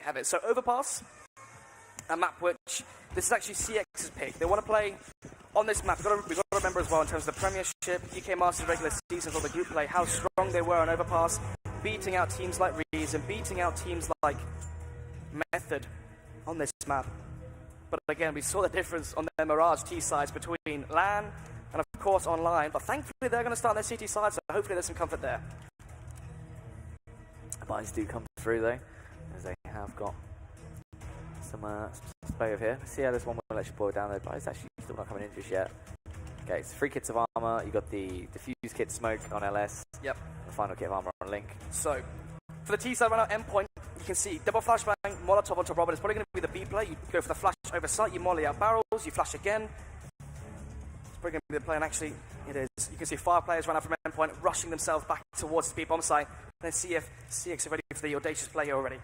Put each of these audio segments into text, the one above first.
have it. So Overpass, a map which, this is actually CX's pick. They want to play on this map. We've got to remember as well in terms of the Premiership, UK Masters regular season for the group play, how strong they were on Overpass, beating out teams like Rees and beating out teams like Method on this map. But again, we saw the difference on their Mirage T sides between LAN and of course online. But thankfully they're going to start their CT side, so hopefully there's some comfort there. Buys do come through though, as they have got some spray over here. Let's see how this one will actually boil down though. Buys actually still not coming in just yet. Okay, it's 3 kits of armor. You got the diffuse kit smoke on LS. Yep. The final kit of armor on Link. So for the T side right now, Endpoint, you can see double flashbang, Molotov onto Robin. It's probably going to be the B play. You go for the flash over sight, you molly out barrels, you flash again. It's probably going to be the play, and actually it is. You can see 5 players run out from Endpoint, rushing themselves back towards the B bomb site. Let's see if CX are ready for the audacious play here already.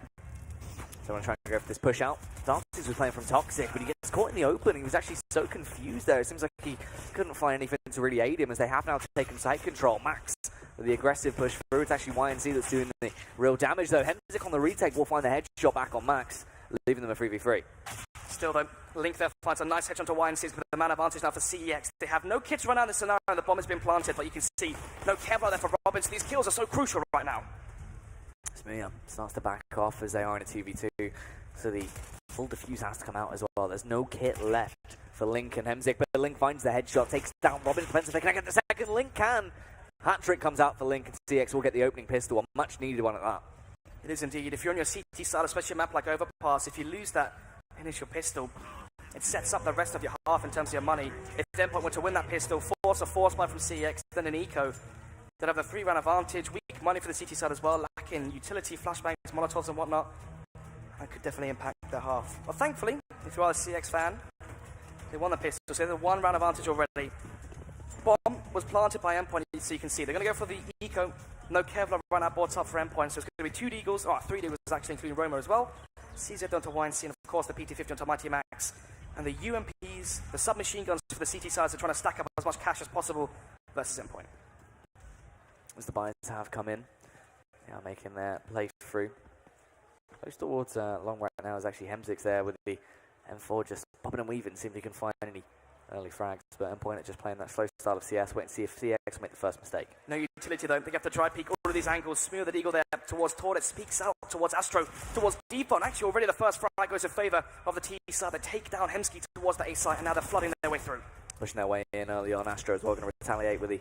So I'm trying to go for this push out. Darcy's was playing from Toxic, but he gets caught in the open. He was actually so confused there. It seems like he couldn't find anything to really aid him, as they have now taken site control. Max with the aggressive push through. It's actually YNC that's doing the real damage though. Hemzik on the retake will find the headshot back on Max, leaving them a 3v3. Still though, Link there finds a nice headshot onto YNC's with the man advantage now for CEX. They have no kits run out in this scenario, and the bomb has been planted, but you can see no Kevlar there for Robin, so these kills are so crucial right now. Smia starts to back off as they are in a 2v2, so the full defuse has to come out as well. There's no kit left for Link and Hemzik, but Link finds the headshot, takes down Robin. Depends if they can get the second. Link can. Hat-trick comes out for Link, and CX will get the opening pistol, a much needed one at that. It is indeed. If you're on your CT side, especially a map like Overpass, if you lose that initial pistol, it sets up the rest of your half in terms of your money. If Endpoint were to win that pistol, force a force buy from CX, then an eco, they'd have the 3-round advantage, weak money for the CT side as well, lacking utility, flashbangs, Molotovs and whatnot. That could definitely impact their half. Well, thankfully, if you are a CX fan, they won the pistol, so they have a 1-round advantage already. Bomb was planted by Endpoint, so you can see they're going to go for the eco. No Kevlar run out boards up for Endpoint, so it's going to be 2 Deagles, 3 Deagles actually, including Roma as well. CZ onto YNC, and of course the PT-50 onto Mighty Max. And the UMPs, the submachine guns for the CT sides, are trying to stack up as much cash as possible versus Endpoint. As the buyers have come in, they are making their play through. Close towards long right now is actually Hemzik's there with the M4 just popping and weaving, see if he can find any early frags, but Endpoint are just playing that slow style of CS, wait and see if CX will make the first mistake. No utility though, they have to try peek all of these angles, smear the Eagle there towards Tordet, speaks out towards Astro, towards Deepon. Actually already the first frag goes in favour of the T side. They take down Hemsky towards the A side, and now they're flooding their way through. Pushing their way in early on. Astro as well going to retaliate with the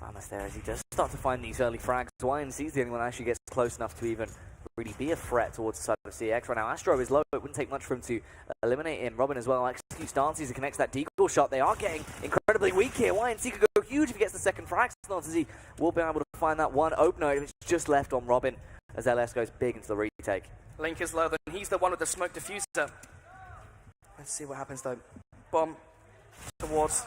Famas there as he does start to find these early frags. YNC's the only one that actually gets close enough to even really be a threat towards the side of CX. Right now Astro is low, it wouldn't take much for him to eliminate him. Robin as well executes Dancy to connect that deagle shot. They are getting incredibly weak here. YNC could go huge if he gets the second frag. Dancy will be able to find that one opener. It's just left on Robin as LS goes big into the retake. Link is low, then he's the one with the smoke diffuser. Let's see what happens though. Bomb towards...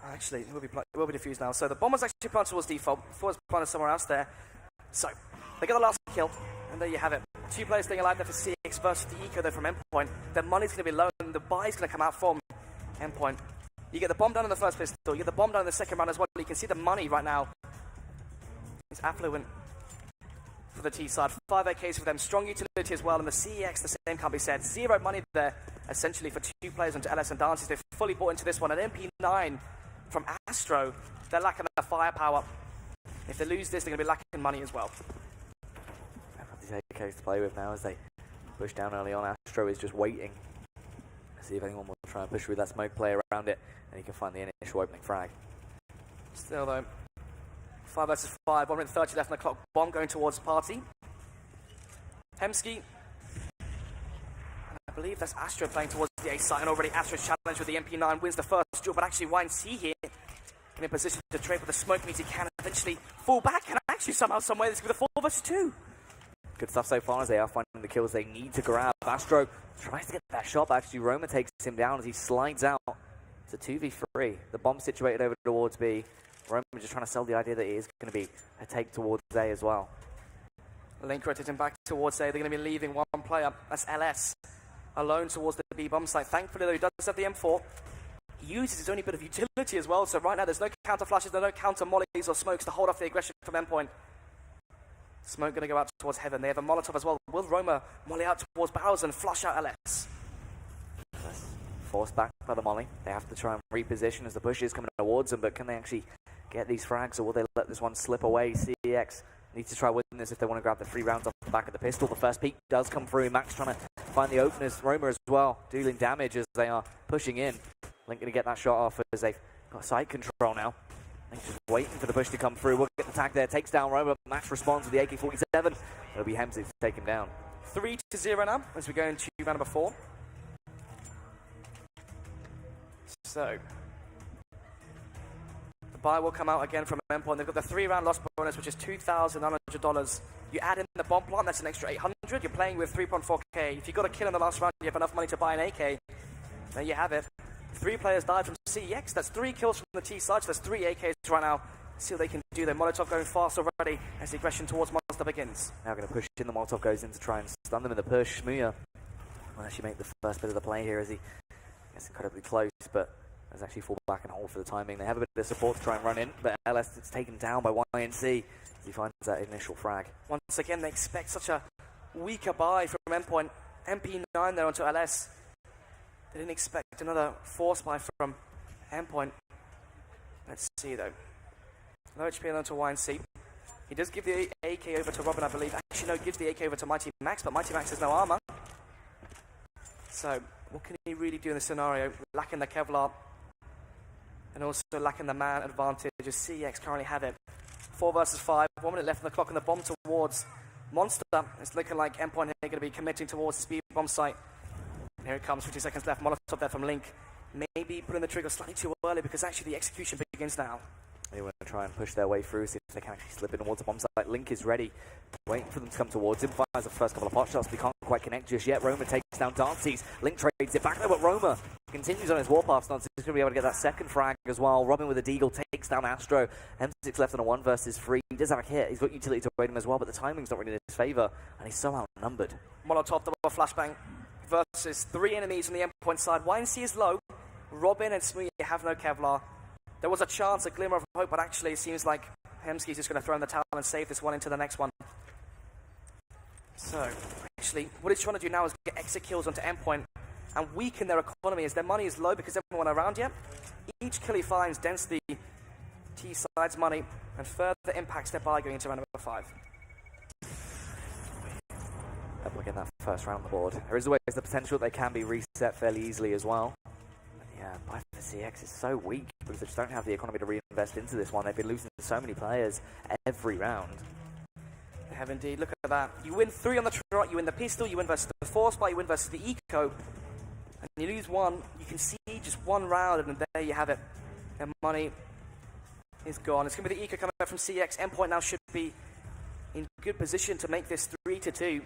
Actually, it will be diffused now. So the bomb was actually planted towards default. Before it was planted somewhere else there. So, they get the last kill, and there you have it. 2 players staying alive there for CX versus the eco there from Endpoint. Their money's going to be low, and the buy's going to come out from Endpoint. You get the bomb down in the first pistol, you get the bomb down in the second round as well. You can see the money right now is affluent for the T side. 5 AKs for them, strong utility as well, and the CX, the same can't be said. 0 money there, essentially, for 2 players into LS and Dances. They've fully bought into this one. An MP9 from Astro, they're lacking their firepower. If they lose this, they're going to be lacking money as well. These AKs to play with now as they push down early on. Astro is just waiting to see if anyone will try and push with that smoke play around it, and he can find the initial opening frag. Still though, 5 versus 5, 1 minute 30 left on the clock. Bomb going towards party. Hemsky. I believe that's Astro playing towards the A side, and already Astro's challenge with the MP9 wins the first duel, but actually YNC here in a position to trade with the smoke means he can eventually fall back, and actually somehow, someway, this could be the 4 versus 2. Good stuff so far as they are finding the kills they need to grab. Astro tries to get that shot, but actually Roma takes him down as he slides out. It's a 2v3. The bomb situated over towards B. Roma just trying to sell the idea that it is going to be a take towards A as well. Link rotates him back towards A. They're going to be leaving 1 player. That's LS. Alone towards the B bomb site. Thankfully, though, he does have the M4. He uses his only bit of utility as well, so right now there's no counter flashes, there's no counter mollies or smokes to hold off the aggression from Endpoint. Smoke going to go out towards Heaven. They have a Molotov as well. Will Roma molly out towards Bowers and flush out LS? Forced back by the molly. They have to try and reposition as the push is coming towards them, but can they actually get these frags, or will they let this one slip away? CeX need to try winning this if they want to grab the 3 rounds off the back of the pistol. The first peek does come through. Max trying to find the openers. Roma as well, dealing damage as they are pushing in. Link going to get that shot off as they've got sight control now. Link just waiting for the push to come through. We'll get the tag there. Takes down Roma. Max responds with the AK-47. It'll be Hemsy to take him down. 3-0 now as we go into round number 4. So, the buy will come out again from Endpoint. They've got the 3-round loss bonus, which is $2,900. You add in the bomb plant, that's an extra $800. You're playing with 3.4k. If you got a kill in the last round, you have enough money to buy an AK. There you have it. 3 players died from CeX. That's 3 kills from the T side. So that's 3 AKs right now. See what they can do there. Molotov going fast already as the aggression towards Monster begins. Now going to push in. The Molotov goes in to try and stun them in the push. Smuya will actually make the first bit of the play here as he gets incredibly close, but does actually fall back and hold for the timing. They have a bit of support to try and run in, but LS is taken down by YNC as he finds that initial frag. Once again, they expect such a weaker buy from Endpoint. MP9 there onto LS. They didn't expect another force buy from Endpoint. Let's see though. Low HP onto YNC. He does give the AK over to Robin, I believe. Actually, no, gives the AK over to Mighty Max, but Mighty Max has no armor. So, what can he really do in this scenario? Lacking the Kevlar, and also lacking the man advantage as CeX currently have it. 4 versus 5, 1 minute left on the clock, and the bomb towards Monster. It's looking like Endpoint are going to be committing towards the speed bomb site. And here it comes, 50 seconds left. Molotov there from Link. Maybe pulling the trigger slightly too early because actually the execution begins now. They want to try and push their way through, see if they can actually slip in towards the bomb site. Link is ready, waiting for them to come towards him. Fires the first couple of pot shots, but he can't quite connect just yet. Roma takes down Dances. Link trades it back there, but Roma continues on his warpath stance. He's going to be able to get that second frag as well. Robin with a deagle takes down Astro. M6 left on a 1 versus 3. He does have a hit. He's got utility to avoid him as well, but the timing's not really in his favour, and he's so outnumbered. Molotov double flashbang versus 3 enemies on the Endpoint side. YNC is low. Robin and Smee have no Kevlar. There was a chance, a glimmer of hope, but actually it seems like Hemsky's just going to throw in the towel and save this one into the next one. So, actually, what he's trying to do now is get exit kills onto Endpoint and weaken their economy as their money is low because everyone around yet. Each kill he finds dents the T-side's money and further impacts their buy going into round number 5. Getting that first round on the board. There is always the potential they can be reset fairly easily as well. Yeah, buy for CeX is so weak because they just don't have the economy to reinvest into this one. They've been losing so many players every round. They have indeed. Look at that. You win 3 on the trot, you win the pistol, you win versus the force buy, you win versus the eco, and you lose 1. You can see just 1 round, and there you have it. Their money is gone. It's going to be the eco coming back from CeX. Endpoint now should be in good position to make this 3-2.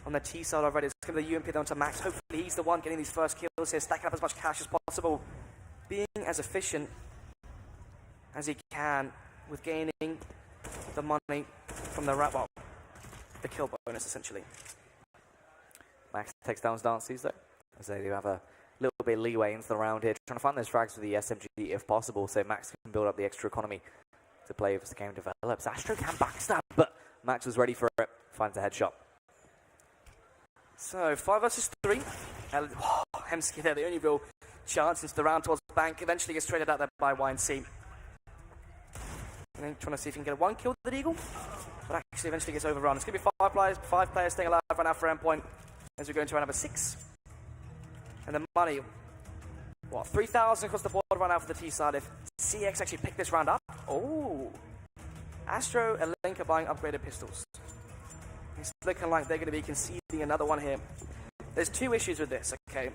On the T side already, it's going to be the UMP down to Max. Hopefully he's the one getting these first kills here, stacking up as much cash as possible, being as efficient as he can with gaining the money from the the kill bonus essentially. Max takes down Dances though, as they do have a little bit of leeway into the round here, trying to find those frags with the SMG if possible, so Max can build up the extra economy to play as the game develops. Astro can backstab, but Max was ready for it, finds a headshot. So, 5 versus 3. Hemsky there, the only real chance into the round towards the bank. Eventually gets traded out there by YNC. And then trying to see if he can get a 1 kill with the Eagle. But actually eventually gets overrun. It's going to be 5 players staying alive right now for Endpoint as we go into round number 6. And the money, what, 3,000 across the board right now for the T side. If CeX actually pick this round up, oh, Astro and Link are buying upgraded pistols. It's looking like they're going to be conceding another one here. There's 2 issues with this, okay?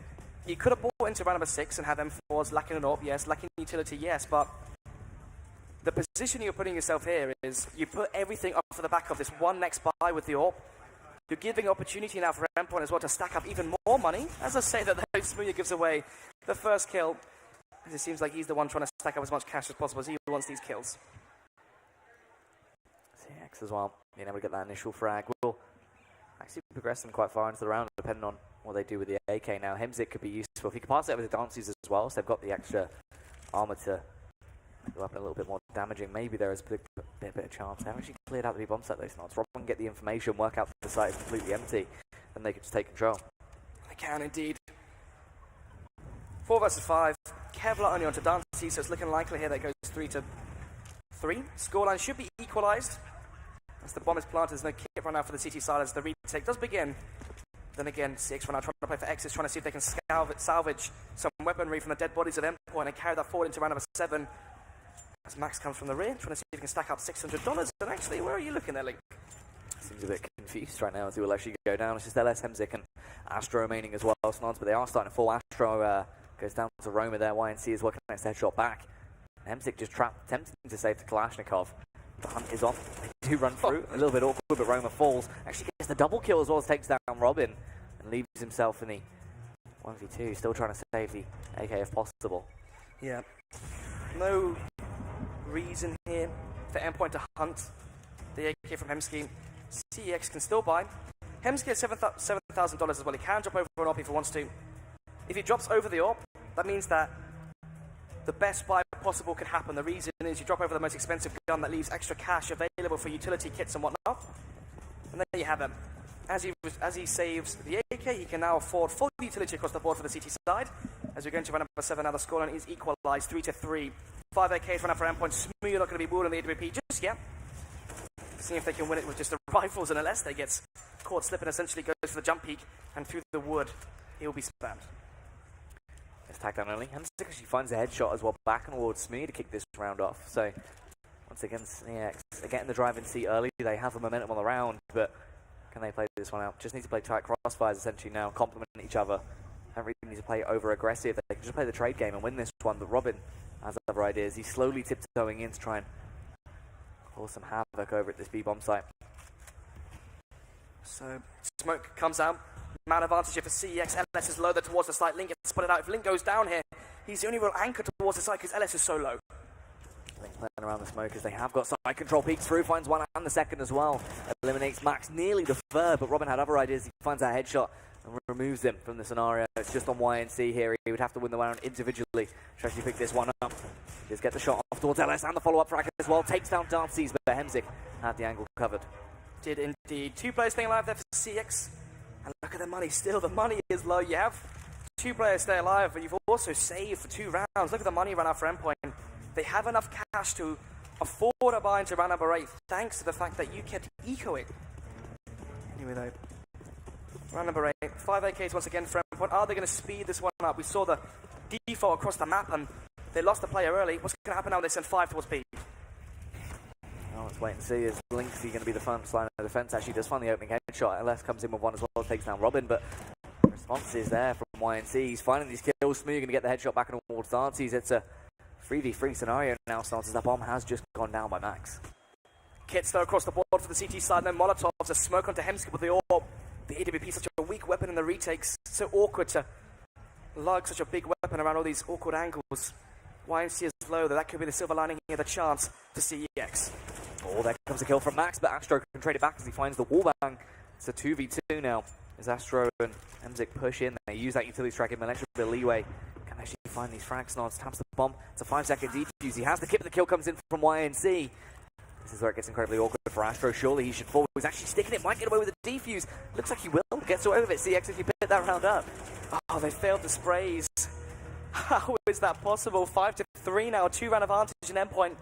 You could have bought into round number 6 and have M4s lacking an AWP, yes, lacking utility, yes, but the position you're putting yourself here is you put everything up for the back of this one next buy with the AWP. You're giving opportunity now for Endpoint as well to stack up even more money. As I say that, Smuya gives away the first kill, as it seems like he's the one trying to stack up as much cash as possible as he wants these kills. CeX as well, being able to get that initial frag will actually progress them quite far into the round, depending on what they do with the AK. Now, Hemzik could be useful if he could pass it over to Dances as well, so they've got the extra armor to Go up a little bit more damaging. Maybe there is a bit of chance. They've actually cleared out the B-bomb site, those Snots. Rob can get the information, work out the site is completely empty, and they can just take control. They can indeed. 4 versus 5. Kevlar only onto Dancy, so it's looking likely here that it goes 3-3. Scoreline should be equalized. As the bomb is planted, there's no kit run out for the CT side as the retake does begin. Then again, CeX run out trying to play for X's, trying to see if they can salvage some weaponry from the dead bodies of Endpoint and carry that forward into round number 7. As Max comes from the rear, trying to see if he can stack up $600. And actually, where are you looking there, Link? Seems a bit confused right now as he will actually go down. It's just LS, Hemzik, and Astro remaining as well, Snods, but they are starting to fall. Astro goes down to Roma there. YNC is working on his headshot back. Hemzik just trapped, attempting to save the Kalashnikov. The hunt is on. They do run through. A little bit awkward, but Roma falls. Actually gets the double kill as well as takes down Robin and leaves himself in the 1v2. Still trying to save the AK if possible. Yeah. No reason here for Endpoint to hunt the AK from Hemsky. CeX can still buy. Hemsky has $7,000 as well. He can drop over an AWP if he wants to. If he drops over the AWP, that means that the best buy possible could happen. The reason is you drop over the most expensive gun that leaves extra cash available for utility kits and whatnot. And there you have him. As he saves the AK, he can now afford full utility across the board for the CT side. As we're going to run number 7 now, the scoreline is equalized 3-3. 5 AKs run out for Endpoint. Smooth not going to be wooed on the AWP just yet. Seeing if they can win it with just the rifles, and unless they get caught slipping, essentially goes for the jump peak and through the wood, he'll be spammed. It's tagged down early. Hemzik actually finds a headshot as well back towards Smee to kick this round off. So once again, CeX are getting the driving seat early. They have the momentum on the round, but can they play this one out? Just need to play tight crossfires essentially now, complement each other. Don't really need to play over aggressive. They can just play the trade game and win this one. But Robin has other ideas. He's slowly tiptoeing in to try and cause some havoc over at this B-bomb site. So smoke comes out. Man advantage here for CeX. LS is low there towards the site. Link gets spotted out. If Link goes down here, he's the only real anchor towards the site because LS is so low. Link playing around the smoke as they have got side control. Peeks through, finds one and the second as well. Eliminates Max nearly the third, but Robin had other ideas. He finds that headshot and removes him from the scenario. It's just on YNC here. He would have to win the round individually to actually pick this one up. Just get the shot off towards LS and the follow-up frag as well. Takes down Darcy's, but Hemzik had the angle covered. Did indeed. 2 players staying alive there for CeX. And look at the money still. The money is low. You have 2 players stay alive, but you've also saved for 2 rounds. Look at the money run out for Endpoint. They have enough cash to afford a buy into round number 8, thanks to the fact that you kept ecoing. Anyway, though, round number 8, 5 AKs once again for Endpoint. Are they going to speed this one up? We saw the default across the map, and they lost the player early. What's going to happen now when they send 5 towards B? Well, let's wait and see. Is Linksy going to be the front line of defense? Actually does find the opening headshot. LS comes in with one as well, takes down Robin, but the response is there from YNC. He's finding these kills. Smooth going to get the headshot back towards Dancy's. It's a 3v3 scenario now. Starts as that bomb has just gone down by Max. Kits though across the board for the CT side. No Molotovs. A smoke onto Hemsky with the orb. The AWP such a weak weapon in the retakes. So awkward to lug such a big weapon around all these awkward angles. YNC is low, though. That could be the silver lining here, the chance to CeX. Oh, there comes a kill from Max, but Astro can trade it back as he finds the wallbang. It's a 2v2 now. As Astro and Hemzik push in, they use that utility strike, give him an extra bit of leeway. Can actually find these frag snods, taps the bomb. It's a 5-second defuse. He has the kit, but the kill comes in from YNC. This is where it gets incredibly awkward for Astro. Surely he should fall. He's actually sticking it, might get away with the defuse. Looks like he will. Gets away with it. CeX if you pick that round up. Oh, they failed the sprays. How is that possible? 5-3 now, 2-round advantage in Endpoint.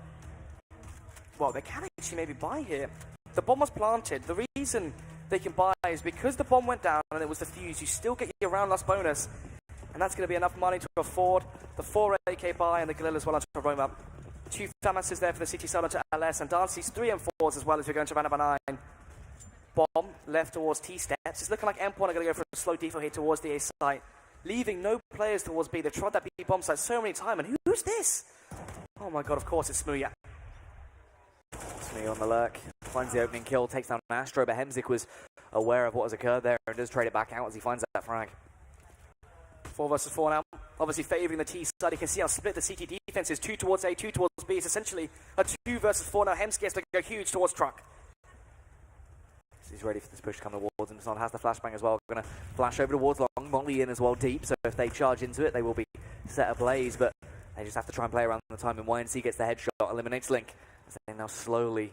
Well, they can actually maybe buy here. The bomb was planted. The reason they can buy is because the bomb went down and it was defused. You still get your round loss bonus. And that's going to be enough money to afford the 4 AK buy and the Galil as well onto Roma. 2 Famas there for the CT side onto LS. And Dancy's 3 and 4s as well as we're going to round number 9. Bomb left towards T steps. It's looking like Endpoint are going to go for a slow default here towards the A site, leaving no players towards B. They've tried that B bomb site so many times. And who's this? Oh my god, of course it's Smooya. Smee on the lurk, finds the opening kill, takes down Astro, but Hemzik was aware of what has occurred there and does trade it back out as he finds that frag. 4 versus 4 now. Obviously favouring the T side. You can see how split the CT defense is. 2 towards A, 2 towards B. It's essentially a 2 versus 4 now. Hemzik has to go huge towards truck. He's ready for this push to come towards him. Son has the flashbang as well. Going to flash over towards long. Molly in as well deep. So if they charge into it, they will be set ablaze. But They just have to try and play around the time, and YNC gets the headshot, eliminates Link. As they now slowly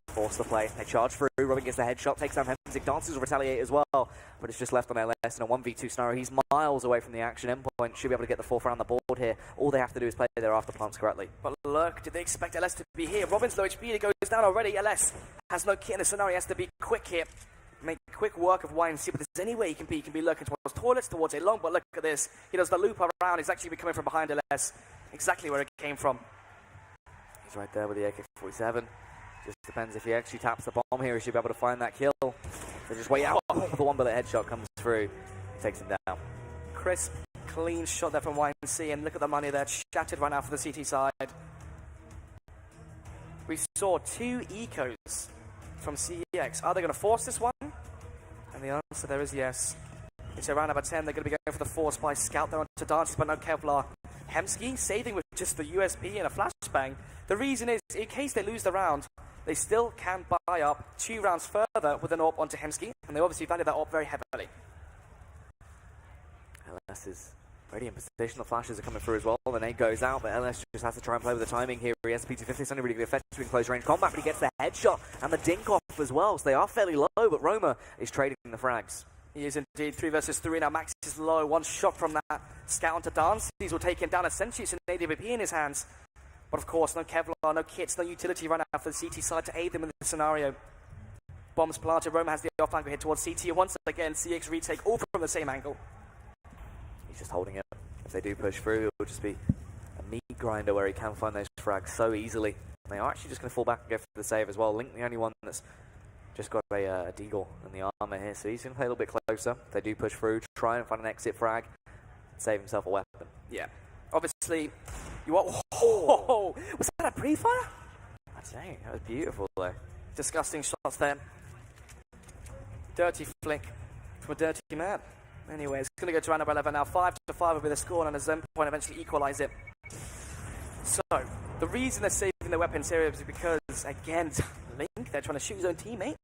force the play. They charge through, Robin gets the headshot, takes down Hemzik, dances will retaliate as well, but it's just left on LS in a 1v2 scenario. He's miles away from the action. Endpoint should be able to get the fourth round on the board here. All they have to do is play their after plants correctly. But look, did they expect LS to be here? Robin's low HP, it goes down already. LS has no kit in the scenario, he has to be quick here. Make quick work of YNC, but there's any way he can be lurking towards toilets, towards a long, but look at this. He does the loop around, he's actually coming from behind LS, exactly where it came from. He's right there with the AK-47. Just depends if he actually taps the bomb here, he should be able to find that kill. So just wait out. The one bullet headshot comes through, takes him down. Crisp, clean shot there from YNC, and look at the money there, shattered right now for the CT side. We saw 2 ecos from CEX. Are they going to force this one? And the answer there is yes. It's around number 10. They're going to be going for the force by Scout there onto Dances, but no Kevlar. Hemsky saving with just the USB and a flashbang. The reason is, in case they lose the round, they still can buy up 2 rounds further with an AWP onto Hemsky, and they obviously value that AWP very heavily. LS is ready in position. The flashes are coming through as well. The nade goes out, but LS just has to try and play with the timing here. He has P250. It's only really good effective in close range combat, but he gets the headshot and the dink off as well. So they are fairly low, but Roma is trading the frags. He is indeed 3 versus 3 now. Max is low. One shot from that Scout onto Dance. These will take him down. Essentially, it's an AWP in his hands. But of course, no Kevlar, no kits, no utility right now for the CT side to aid them in the scenario. Bombs planted. Roma has the off angle here towards CT. And once again, CX retake all from the same angle. He's just holding it. If they do push through, it will just be a meat grinder where he can find those frags so easily. And they are actually just going to fall back and go for the save as well. Link, the only one that's just got a deagle in the armor here, so he's going to play a little bit closer. If they do push through, try and find an exit frag, save himself a weapon. Yeah. Obviously, you are... Oh, was that a pre-fire? I'd say, that was beautiful though. Disgusting shots there. Dirty flick from a dirty man. Anyway, it's going to go to round number 11 now. 5-5 will be the score, and as Endpoint eventually equalise it. So, the reason they're saving the weapons here is because, again, Link, they're trying to shoot his own teammate.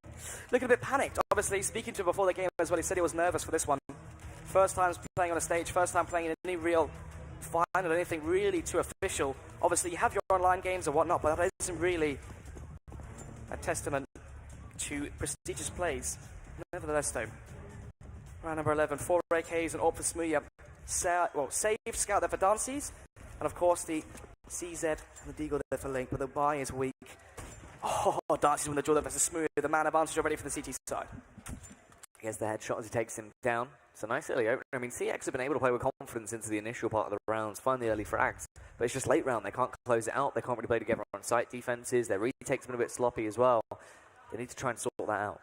Looking a bit panicked. Obviously, speaking to him before the game as well, he said he was nervous for this one. First time playing on a stage, first time playing in any real final, anything really too official. Obviously, you have your online games and whatnot, but that isn't really a testament to prestigious plays. Nevertheless, though, round number 11, 4 AKs and AWP for Smuya. Save Scout there for Dances, and of course the CZ and the Deagle there for Link, but the buy is weak. Oh, Dances win the draw there versus Smuya. The man advantage already for the CT side. He gets the headshot as he takes him down. It's a nice early opener. I mean, CX have been able to play with confidence into the initial part of the rounds, find the early frags, but it's just late round. They can't close it out. They can't really play together on site defenses. Their retakes have been a bit sloppy as well. They need to try and sort that out.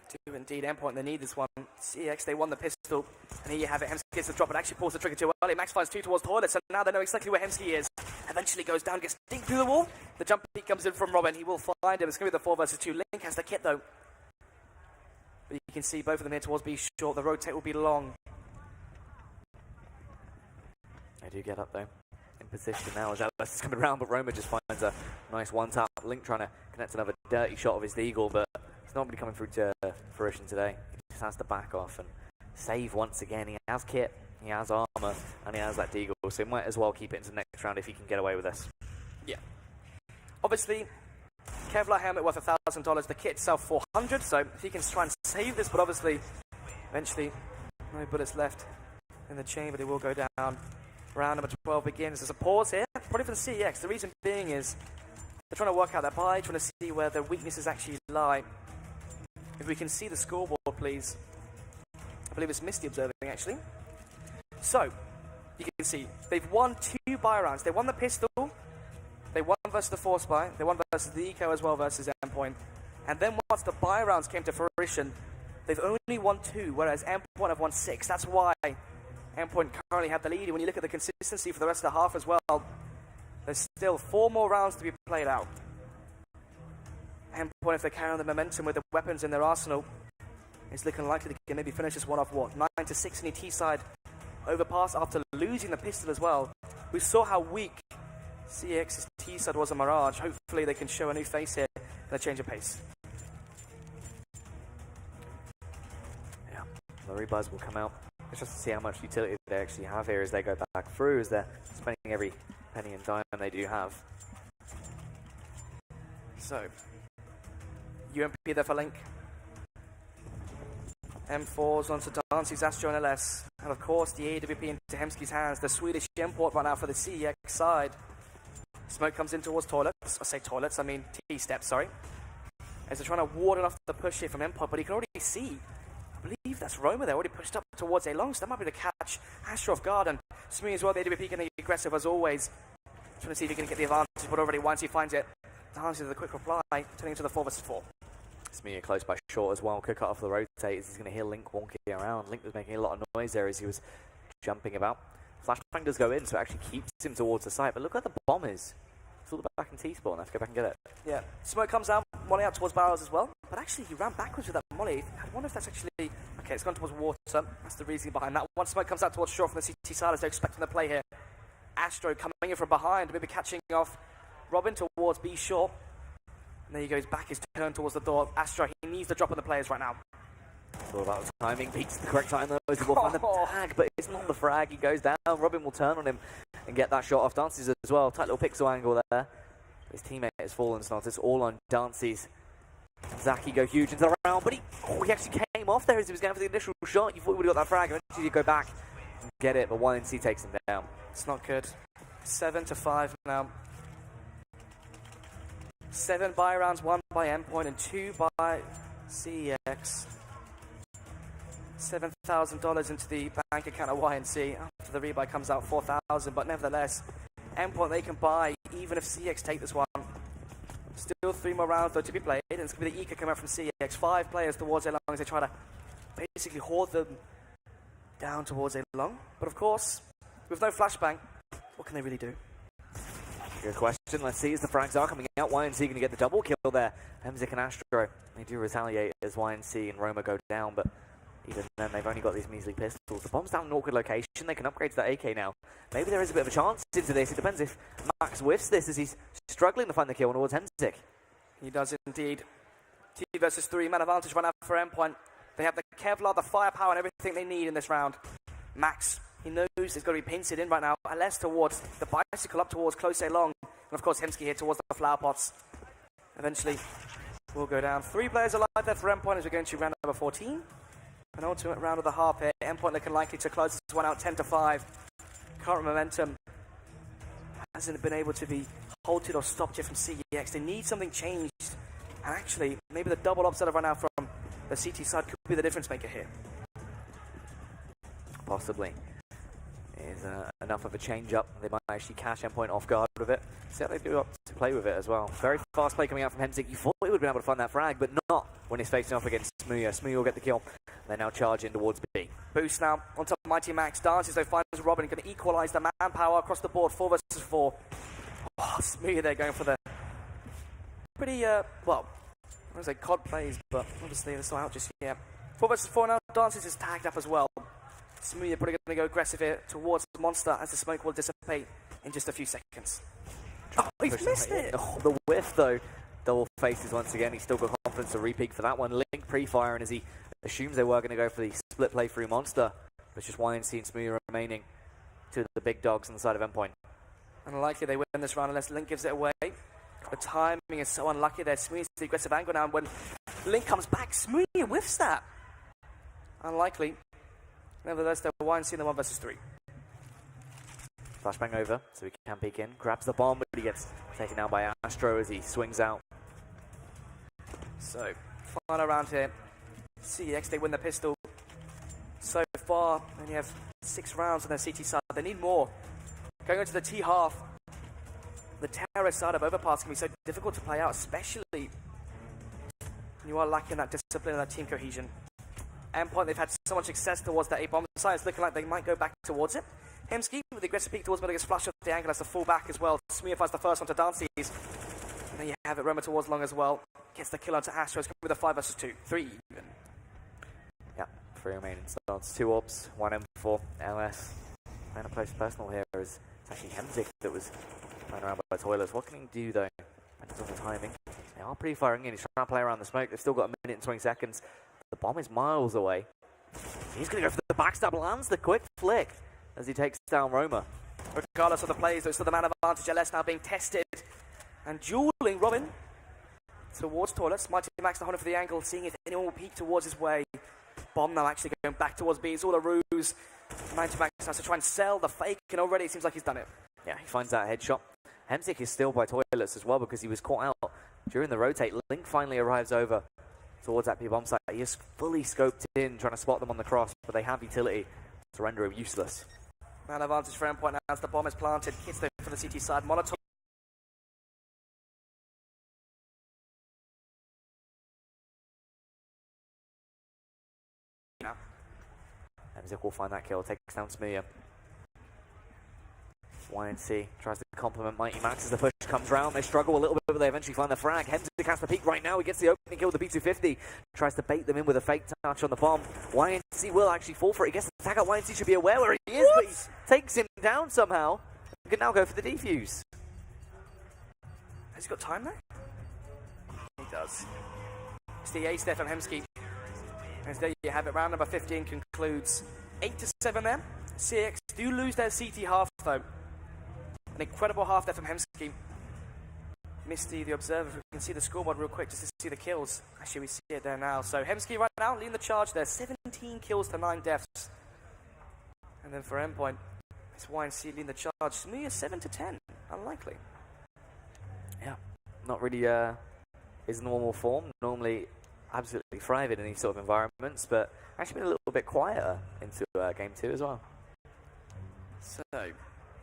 They do indeed. Endpoint, they need this one. CX, they won the pistol, and here you have it. Hemsky gets the drop, but actually pulls the trigger too early. Max finds 2 towards toilets, and now they know exactly where Hemsky is. Eventually goes down, gets dinked through the wall. The jump peek comes in from Robin. He will find him. It's going to be the 4 versus 2. Link has the kit, though. But you can see both of them here towards B short. The rotate will be long. They do get up, though, in position now as LS is coming around, but Roma just finds a nice one-tap. Link trying to connect another dirty shot of his Deagle, but it's not really coming through to fruition today. He just has to back off and save once again. He has kit, he has armor, and he has that Deagle, so he might as well keep it into the next round if he can get away with this. Yeah. Obviously, Kevlar helmet worth $1,000. The kit itself $400, so if he can try and save this, but obviously, eventually, no bullets left in the chamber. They will go down. Round number 12 begins. There's a pause here, probably for the CEX. The reason being is they're trying to work out their buy, trying to see where their weaknesses actually lie. If we can see the scoreboard, please. I believe it's Misty observing, actually. So, you can see, they've won 2 buy rounds. They won the pistol, they won versus the force buy, they won versus the eco as well versus Endpoint. And then once the buy rounds came to fruition, they've only won 2, whereas Endpoint have won 6. That's why Endpoint currently have the lead. And when you look at the consistency for the rest of the half as well, there's still 4 more rounds to be played out. Endpoint, if they carry on the momentum with the weapons in their arsenal, is looking likely to maybe finish this one off, what, 9-6 in the T-side overpass after losing the pistol as well. We saw how weak CX's T-side was a Mirage. Hopefully they can show a new face here and a change of pace. Yeah, the rebuzz will come out. It's just to see how much utility they actually have here as they go back through, as they're spending every penny and dime they do have. So, UMP there for Link. M4s onto Dancy's Astro and LS. And of course, the AWP into Hemski's hands. The Swedish import right now for the CEX side. Smoke comes in towards toilets. I say toilets, I mean T-steps, sorry. As they're trying to ward off the push here from Endpoint, but you can already see, I believe that's Roma there, already pushed up towards A long, so that might be the catch. Astro off guard, and Smee as well, the AWP going to be aggressive as always. Trying to see if he can get the advantage, but already once he finds it, Dancy with a quick reply, turning into the 4 vs 4. Smee close by short as well, could cut off the rotators. He's going to hear Link wonking around. Link was making a lot of noise there as he was jumping about. Flashbang does go in, so it actually keeps him towards the site, but look where the bomb is. It's all back in T-spot, and I have to go back and get it. Yeah, Smoke comes out, Molly out towards barrels as well, but actually he ran backwards with that Molly. I wonder if that's actually, okay, it's gone towards water, that's the reason behind that. Once Smoke comes out towards short from the CT side as they're expecting the play here. Astro coming in from behind, maybe catching off Robin towards B short. And there he goes, back his turn towards the door. Astro, he needs to drop on the players right now. It's all about the timing. Beats the correct time though. He will find the tag, but it's not the frag. He goes down. Robin will turn on him and get that shot off Dancy's as well. Tight little pixel angle there. His teammate has fallen, so it's all on Dancy's. Zaki go huge into the round, but he actually came off there as he was going for the initial shot. You thought he would have got that frag. Eventually you go back and get it, but 1NC takes him down. It's not good. 7 to 5 now. 7 buy rounds, 1 by Endpoint, and 2 by CEX. $7,000 into the bank account of YNC. After the rebuy comes out, 4,000, but nevertheless, Endpoint they can buy even if CEX take this one. Still 3 more rounds though to be played, and it's going to be the Eco coming out from CEX. 5 players towards A long as they try to basically hoard them down towards A long. But of course, with no flashbang, what can they really do? Good question. Let's see as the frags are coming out. YNC going to get the double kill there. Hemzik and Astro, they do retaliate as YNC and Roma go down, but even then they've only got these measly pistols. The bomb's down in an awkward location. They can upgrade to that AK now. Maybe there is a bit of a chance into this. It depends if Max whiffs this as he's struggling to find the kill towards Hemzik. He does indeed. 2 versus 3, man advantage right now for Endpoint. They have the Kevlar, the firepower, and everything they need in this round. Max, he knows it's got to be painted in right now. Less towards the bicycle, up towards close A long. And of course, Hemsky here towards the flower pots. Eventually, will go down. 3 players alive there for Endpoint as we go into round number 14. An ultimate round of the half here. Endpoint looking likely to close this one out 10 to 5. Current momentum hasn't been able to be halted or stopped yet from CEX. They need something changed. And actually, maybe the double upset right now from the CT side could be the difference maker here. Possibly. Is enough of a change up. They might actually catch Endpoint off guard with it. See how they do up to play with it as well. Very fast play coming out from Hemzik. You thought he would have been able to find that frag, but not when he's facing off against Smooya. Smooya will get the kill. They're now charging towards B. Boost now onto Mighty Max. Dances though, finds Robin. Going to equalise the manpower across the board. 4 versus 4. Oh, Smooya there going for the pretty, well, I would say COD plays, but obviously it's not out just yet. 4 versus 4 now. Dances is tagged up as well. Smooya probably going to go aggressive here towards the monster as the smoke will dissipate in just a few seconds. Oh, he's missed it! Oh, the whiff though. Double faces once again. He's still got confidence to re-peek for that one. Link pre-firing as he assumes they were going to go for the split play through monster. But it's just YNC and Smooya remaining to the big dogs on the side of Endpoint. Unlikely they win this round unless Link gives it away. The timing is so unlucky there. Smooya's the aggressive angle now, and when Link comes back, Smooya whiffs that. Unlikely. Nevertheless, they're YNC in the 1 versus 3. Flashbang over, so he can peek in. Grabs the bomb, but he gets taken down by Astro as he swings out. So, final round here. CEX, they win the pistol. So far, they only have 6 rounds on their CT side. They need more. Going on to the T half, the terror side of Overpass can be so difficult to play out, especially when you are lacking that discipline and that team cohesion. Endpoint, they've had so much success towards that A-bomb side. It's looking like they might go back towards it. Hemsky with the aggressive peek towards, but gets flushed off the angle as the full back as well. Smooya finds the first one to Dancy's. And then you have it, Roma towards long as well. Gets the kill onto Astro. It's going to be the 5 versus 2. 3 even. Yeah, 3 remaining starts. 2 orbs, 1 M4, LS. Playing a close personal here is it's actually Hemzik that was running around by toilets. What can he do though? Depends on the timing. They are pre-firing in. He's trying to play around the smoke. They've still got 1 minute and 20 seconds. The bomb is miles away. He's going to go for the backstab, lands the quick flick as he takes down Roma. Regardless of the plays, though, it's still the man advantage. LS now being tested and dueling Robin towards Toilets. Mighty Max the hunter for the angle, seeing if anyone will peek towards his way. Bomb now actually going back towards B. It's all a ruse. Mighty Max has to try and sell the fake, and already it seems like he's done it. Yeah, he finds that headshot. Hemsick is still by Toilets as well because he was caught out during the rotate. Link finally arrives over towards that B-bomb site. He is fully scoped in, trying to spot them on the cross, but they have utility to render him useless. Man advantage for Endpoint now as the bomb is planted. Hits there for the CT side. Molotov. Hemsick will find that kill, takes down Smear. YNC tries to compliment Mighty Max as the push comes round. They struggle a little bit, but they eventually find the frag. Hemsick has the peak right now. He gets the opening kill with the B250. Tries to bait them in with a fake touch on the bomb. YNC will actually fall for it. He gets the tag out. YNC should be aware where he is, but he takes him down somehow. He can now go for the defuse. Has he got time there? He does. It's the ace there from Hemsky. And there you have it. Round number 15 concludes 8-7 there. CeX do lose their CT half though. An incredible half there from Hemsky. Misty, the observer, we can see the scoreboard real quick just to see the kills. Actually, we see it there now. So Hemsky right now leading the charge there. 17 kills to 9 deaths. And then for Endpoint, it's YNC leading the charge. Smee is 7-10. Unlikely. Yeah, not really his normal form. Normally absolutely thriving in these sort of environments, but actually been a little bit quieter into game 2 as well. So,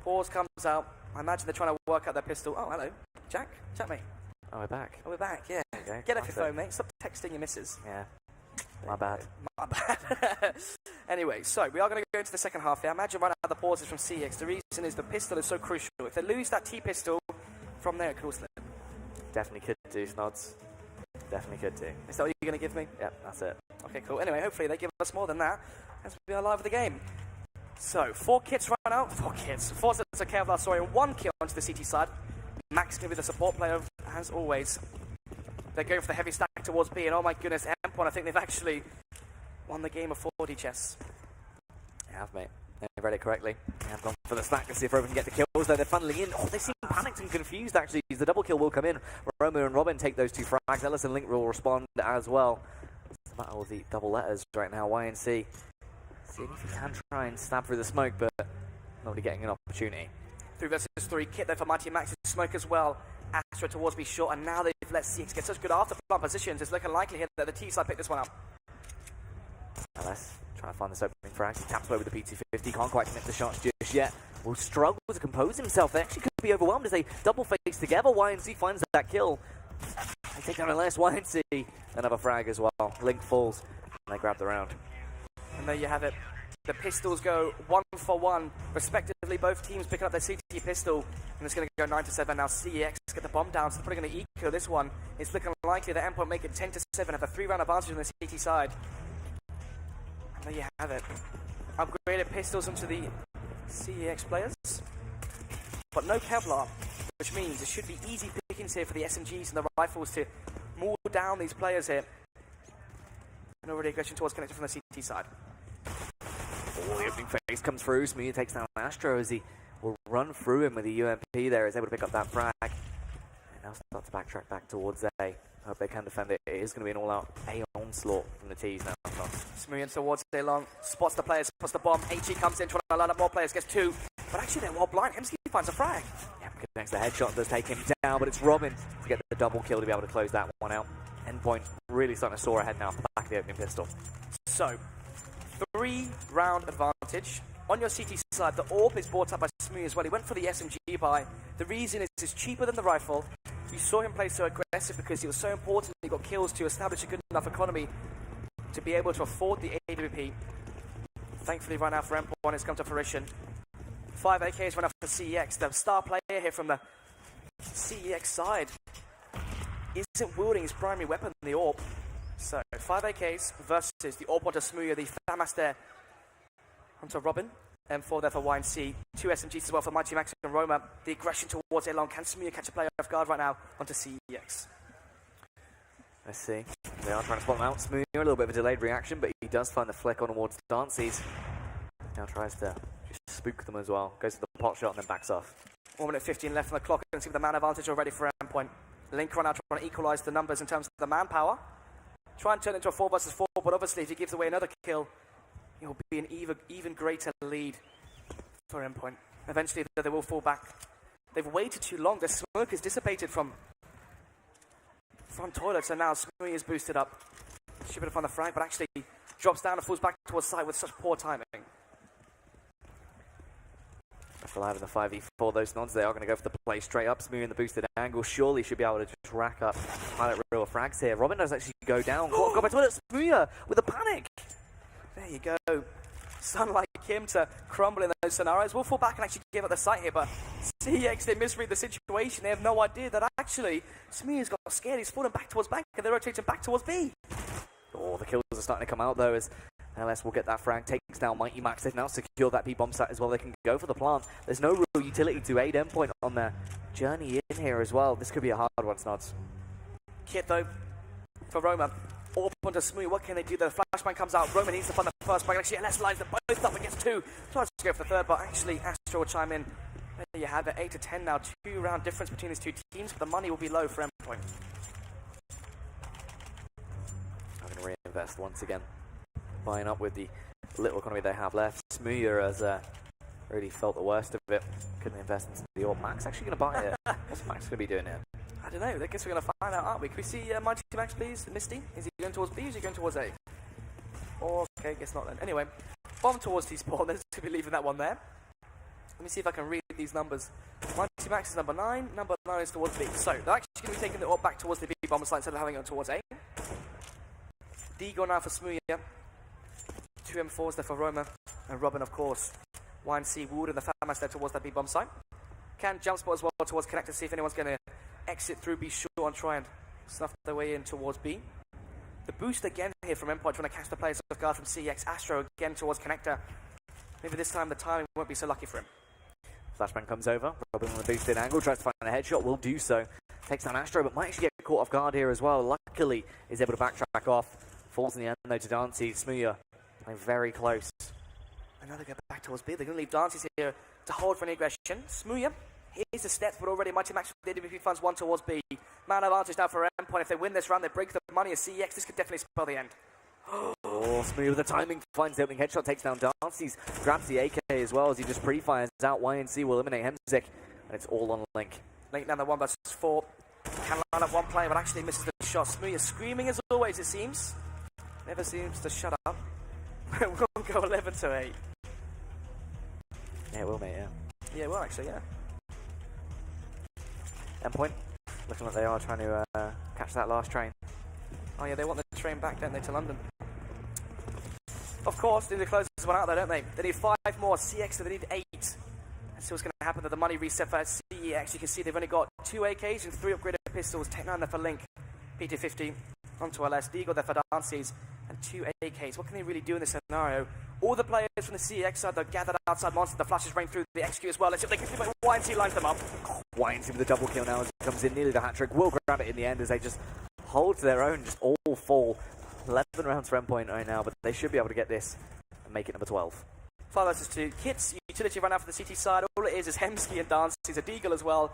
pause comes out. I imagine they're trying to work out their pistol. Oh, hello. Jack? Chat me. Oh, we're back. Oh, we're back, yeah. Okay, get off your phone, mate. Stop texting your missus. Yeah. My bad. My bad. Anyway, so we are going to go into the second half here. I imagine right now the pauses from CeX. The reason is the pistol is so crucial. If they lose that T-pistol, from there it could all slip. Definitely could do, Snods. Definitely could do. Is that what you're going to give me? Yep, that's it. Okay, cool. Anyway, hopefully they give us more than that as we are live with the game. So, 4 kits right now. 4 kits. 4 sets of Kevlar, sorry, and 1 kill onto the CT side. Max can be the support player, as always. They're going for the heavy stack towards B, and oh my goodness, Endpoint, I think they've actually won the game of 40 chess. They have, mate. They read it correctly. They have gone for the stack to see if Robin can get the kills, though they're funneling in. Oh, they seem panicked and confused, actually. The double kill will come in. Roma and Robin take those 2 frags. Ellis and Link will respond as well. It's a matter of the double letters right now. YNC seeing if he can try and stab through the smoke, but not really getting an opportunity. 3 versus 3. Kit there for Mighty Max. Smoke as well. Astra towards B short, and now they've let CeX get such good after-plant positions. It's looking likely here that the T side pick this one up. Ellis trying to find this opening frag. He taps away with the P250. Can't quite commit the shots just yet. Will struggle to compose himself. They actually could be overwhelmed as they double face together. YNC finds that kill. They take down LS. YNC another frag as well. Link falls and they grab the round. And there you have it. The pistols go 1 for 1, respectively. Both teams picking up their CT pistol, and it's going to go 9-7. Now CeX get the bomb down, so they're probably going to eco this one. It's looking likely that Endpoint make it 10-7, have a 3-round advantage on the CT side. And there you have it. Upgraded pistols onto the CeX players, but no Kevlar, which means it should be easy pickings here for the SMGs and the rifles to mow down these players here. And already aggression towards connection from the CT side. Oh, the opening phase comes through. Smee takes down Astro as he will run through him with the UMP there. Is able to pick up that frag. And now start to backtrack back towards A. I hope they can defend it. It is going to be an all-out A onslaught from the T's now. Smee in towards A long. Spots the players, spots the bomb. HE comes in, trying to line up more players. Gets 2. But actually they're well blind. Hemsky finds a frag. Yeah, connects the headshot. Does take him down, but it's Robin to get the double kill to be able to close that one out. Endpoint really starting to soar ahead now. Back of the opening pistol. So, 3-round advantage. On your CT side, the AWP is brought up by Smee as well. He went for the SMG buy. The reason is it's cheaper than the rifle. You saw him play so aggressive because it was so important he got kills to establish a good enough economy to be able to afford the AWP. Thankfully, right now for Endpoint, it's come to fruition. 5 AKs run up for CeX. The star player here from the CeX side isn't wielding his primary weapon, the AWP. So, 5 AKs versus the AWP onto Smooya, the FAMAS there onto Robin. M4 there for YNC. 2 SMGs as well for Mighty Max and Roma. The aggression towards A long. Can Smooya catch a player off guard right now onto CeX? Let's see. They are trying to spot him out. Smooth, a little bit of a delayed reaction, but he does find the flick on towards Dances. Now tries to just spook them as well. Goes to the pot shot and then backs off. 1 minute 15 left on the clock. And see the man advantage already for Endpoint. Link run out trying to equalise the numbers in terms of the manpower. Try and turn it into a 4 versus 4, but obviously if he gives away another kill, it will be an even greater lead for Endpoint. Eventually they will fall back. They've waited too long. The smoke is dissipated from toilets, and now Smoothie is boosted up. Should be able to find the frag, but actually drops down and falls back towards side with such poor timing. Alive in the 5v4, those nods, they are going to go for the play straight up. Smoothie in the boosted angle, surely should be able to just rack up pilot real frags here. Robin does actually go down. Go back toilet, Smoothie with a panic. There you go. Someone like him to crumble in those scenarios. We'll fall back and actually give up the site here, but CeX, they misread the situation. They have no idea that actually Smoothie's got scared. He's fallen back towards bank and they're rotating back towards B. Oh, the kills are starting to come out though as LS will get that frag, takes down Mighty Max. They've now secured that B-bomb site as well. They can go for the plant. There's no real utility to aid Endpoint on their journey in here as well. This could be a hard one, Snods. Kit though, for Roma. Up onto Smoothie, what can they do? The flashbang comes out. Roma needs to find the first frag. Actually, LS lines them both up and gets 2. Tries to go for the third, but actually Astro will chime in. There you have it, 8 to 10 now. 2-round difference between these two teams, but the money will be low for Endpoint. I'm going to reinvest once again. Buying up with the little economy they have left. Smoothie has really felt the worst of it. Couldn't invest into the AWP. Max actually going to buy it. What's Max going to be doing here? I don't know. I guess we're going to find out, aren't we? Can we see Mighty Max, please? Misty? Is he going towards B or is he going towards A? Okay, guess not then. Anyway, bomb towards T-spawn. Let's be leaving that one there. Let me see if I can read these numbers. Mighty Max is number 9. Number 9 is towards B. So they're actually going to be taking it all back towards the B bomber site instead of having it towards A. Deagle now for Smoothie. 2 M4s there for Roma. And Robin, of course. YMC Wood and the Famas there towards that B bomb site. Can jump spot as well towards Connect to see if anyone's going to exit through B short and try and snuff their way in towards B. The boost again here from Endpoint trying to catch the players off guard from CeX. Astro again towards Connector. Maybe this time the timing won't be so lucky for him. Flashbang comes over. Robin on the boosted angle, tries to find a headshot, will do so. Takes down Astro, but might actually get caught off guard here as well. Luckily, is able to backtrack off. Falls in the end though to Dances. Smoothie playing very close. And now they go back towards B. They're going to leave Dances here to hold for any aggression. Smoothie, here's the steps, but already Mighty Max with the AWP funds 1 towards B. Man advantage now for Endpoint. If they win this round, they break the money as CeX. This could definitely spell the end. Oh, Smoothie with the timing, finds the opening headshot, takes down Dances, grabs the AK as well as he just pre-fires out. YNC will eliminate Hemzik, and it's all on Link. Link down the 1 versus 4. Can line up one player, but actually misses the shot. Smoothie screaming as always, it seems. Never seems to shut up. We'll go 11 to 8. Yeah, it will, mate, yeah. Yeah, well, actually, yeah. Endpoint, looking like they are trying to catch that last train. Oh yeah, they want the train back, don't they, to London? Of course, they need to close this one out though, don't they? They need 5 more. CeX, so they need 8. And see what's going to happen to the money reset for CeX. You can see they've only got 2 AKs and 3 upgraded pistols. 10-9 there for Link. PT50 onto LS. Deagle there for Dances. And 2 AKs. What can they really do in this scenario? All the players from the CeX side, they're gathered outside Monster. The flashes rain through the XQ as well. Let's see if they can see YNC lines them up. YNC with the double kill now as he comes in, nearly the hat trick. Will grab it in the end as they just hold to their own, just all fall. 11 rounds for Endpoint right now, but they should be able to get this and make it number 12. 5 versus 2. Kits, utility run out for the CT side. All it is Hemsky and Dance. He's a Deagle as well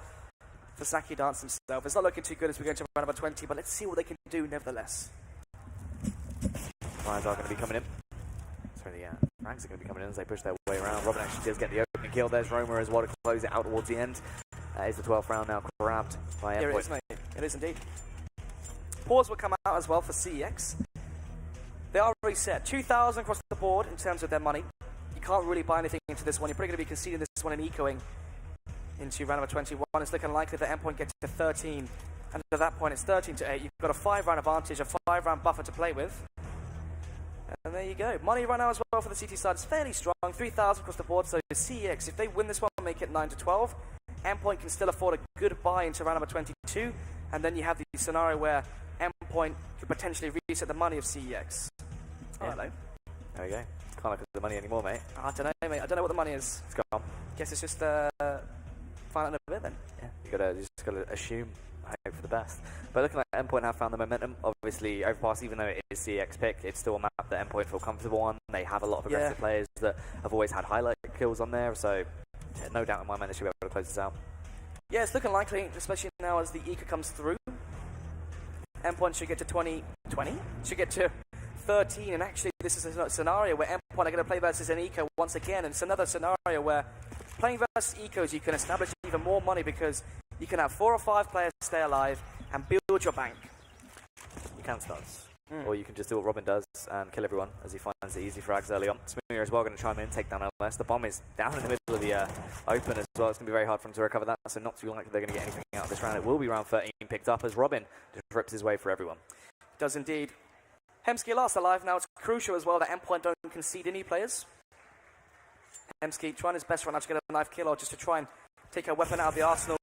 for Saki Dance himself. It's not looking too good as we go into round number 20, but let's see what they can do nevertheless. Fires are going to be coming in. Sorry, the ranks are going to be coming in as they push their way around. Robin actually does get the opening kill. There's Roma as well to close it out towards the end. That is the 12th round now grabbed by Endpoint. Here it is, mate. It is indeed. Pause will come out as well for CeX. They are reset. 2,000 across the board in terms of their money. You can't really buy anything into this one. You're probably going to be conceding this one and ecoing into round number 21. It's looking likely that Endpoint gets to 13. And at that point, it's 13 to 8. You've got a 5-round advantage, a 5-round buffer to play with. And there you go. Money right now as well for the CT side is fairly strong. 3,000 across the board. So CeX, if they win this one, make it 9 to 12. Endpoint can still afford a good buy into round number 22. And then you have the scenario where Endpoint could potentially reset the money of CeX. Oh, hello. There we go. Can't look at the money anymore, mate. I don't know, mate. I don't know what the money is. It's gone. Guess it's just find out in a bit then. Yeah, you just gotta assume, hope for the best. But looking like Endpoint have found the momentum. Obviously, Overpass, even though it is CeX pick, it's still a map that Endpoint feel comfortable on. They have a lot of aggressive players that have always had highlight kills on there, so yeah, no doubt in my mind they should be able to close this out. Yeah, it's looking likely, especially now as the Eco comes through. Endpoint should get to 20, should get to 13, and actually this is a scenario where Endpoint are going to play versus an Eco once again, and it's another scenario where playing versus Ecos you can establish even more money because you can have 4 or 5 players stay alive and build your bank. You can stuns. Or you can just do what Robin does and kill everyone as he finds the easy frags early on. Smoothie as well going to chime in, take down LS. The bomb is down in the middle of the open as well. It's going to be very hard for him to recover that, so not too likely they're going to get anything out of this round. It will be round 13 picked up as Robin just rips his way for everyone. Does indeed. Hemsky last alive now. It's crucial as well that Endpoint don't concede any players. Hemsky trying his best right now to get a knife kill or just to try and take a weapon out of the arsenal